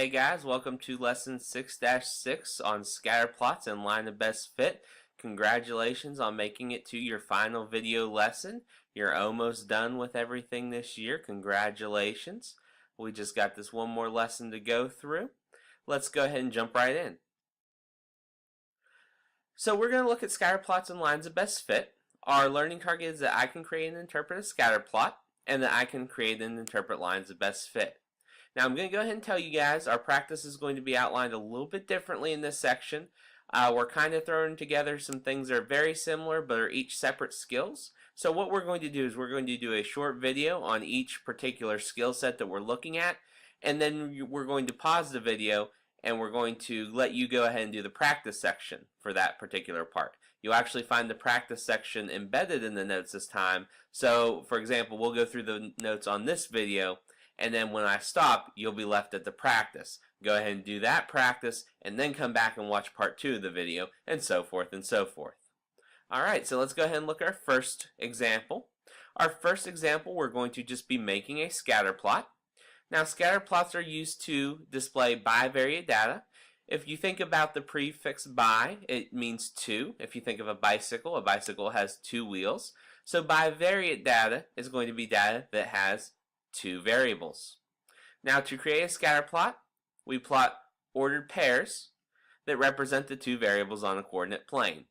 Hey guys, welcome to lesson 6-6 on scatter plots and line of best fit. Congratulations on making it to your final video lesson. You're almost done with everything this year. Congratulations. We just got this one more lesson to go through. Let's go ahead and jump right in. So we're going to look at scatter plots and lines of best fit. Our learning target is that I can create and interpret a scatter plot and that I can create and interpret lines of best fit. Now I'm going to go ahead and tell you guys our practice is going to be outlined a little bit differently in this section. We're kind of throwing together some things that are very similar but are each separate skills. So what we're going to do is we're going to do a short video on each particular skill set that we're looking at, and then we're going to pause the video and we're going to let you go ahead and do the practice section for that particular part. You'll actually find the practice section embedded in the notes this time. So for example, we'll go through the notes on this video, and then when I stop, you'll be left at the practice. Go ahead and do that practice, and then come back and watch part 2 of the video, and so forth and so forth. Alright, so let's go ahead and look at our first example. Our first example, we're going to just be making a scatter plot. Now, scatter plots are used to display bivariate data. If you think about the prefix bi, it means 2. If you think of a bicycle has 2 wheels. So bivariate data is going to be data that has 2 variables. Now to create a scatter plot, we plot ordered pairs that represent the 2 variables on a coordinate plane.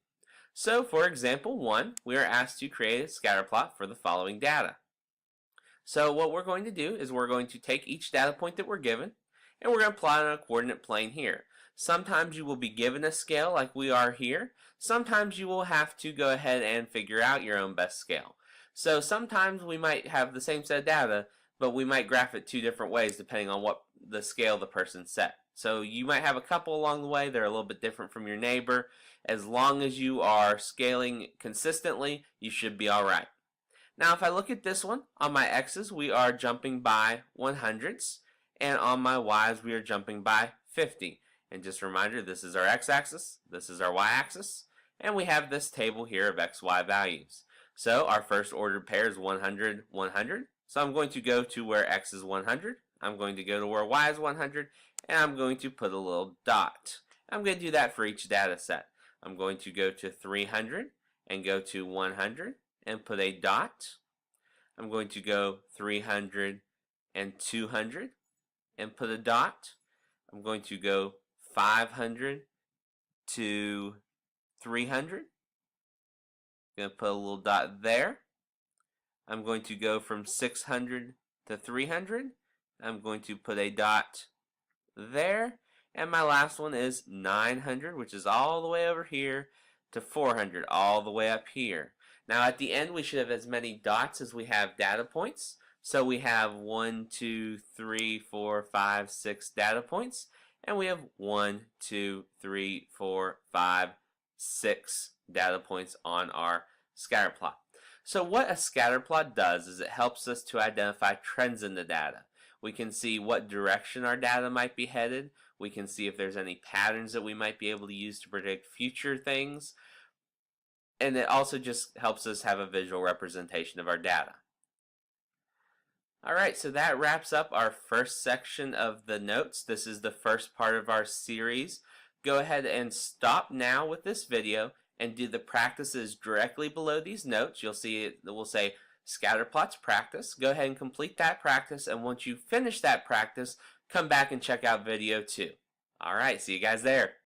So for example 1, we are asked to create a scatter plot for the following data. So what we're going to do is we're going to take each data point that we're given and we're going to plot on a coordinate plane here. Sometimes you will be given a scale like we are here. Sometimes you will have to go ahead and figure out your own best scale. So sometimes we might have the same set of data, but we might graph it 2 different ways depending on what the scale the person set. So you might have a couple along the way that are a little bit different from your neighbor. As long as you are scaling consistently, you should be alright. Now if I look at this one, on my x's we are jumping by 100s, and on my y's we are jumping by 50. And just a reminder, this is our x-axis, this is our y-axis, and we have this table here of xy values. So our first ordered pair is 100, 100. So I'm going to go to where x is 100, I'm going to go to where y is 100, and I'm going to put a little dot. I'm going to do that for each data set. I'm going to go to 300 and go to 100 and put a dot. I'm going to go 300 and 200 and put a dot. I'm going to go 500 to 300. I'm going to put a little dot there. I'm going to go from 600 to 300. I'm going to put a dot there. And my last one is 900, which is all the way over here, to 400, all the way up here. Now at the end we should have as many dots as we have data points. So we have 1, 2, 3, 4, 5, 6 data points. And we have 1, 2, 3, 4, 5, 6 data points on our scatter plot. So what a scatter plot does is it helps us to identify trends in the data. We can see what direction our data might be headed. We can see if there's any patterns that we might be able to use to predict future things. And it also just helps us have a visual representation of our data. Alright, so that wraps up our first section of the notes. This is the first part of our series. Go ahead and stop now with this video and do the practices directly below these notes. You'll see it will say scatter plots practice. Go ahead and complete that practice, and once you finish that practice, come back and check out video 2. Alright, see you guys there.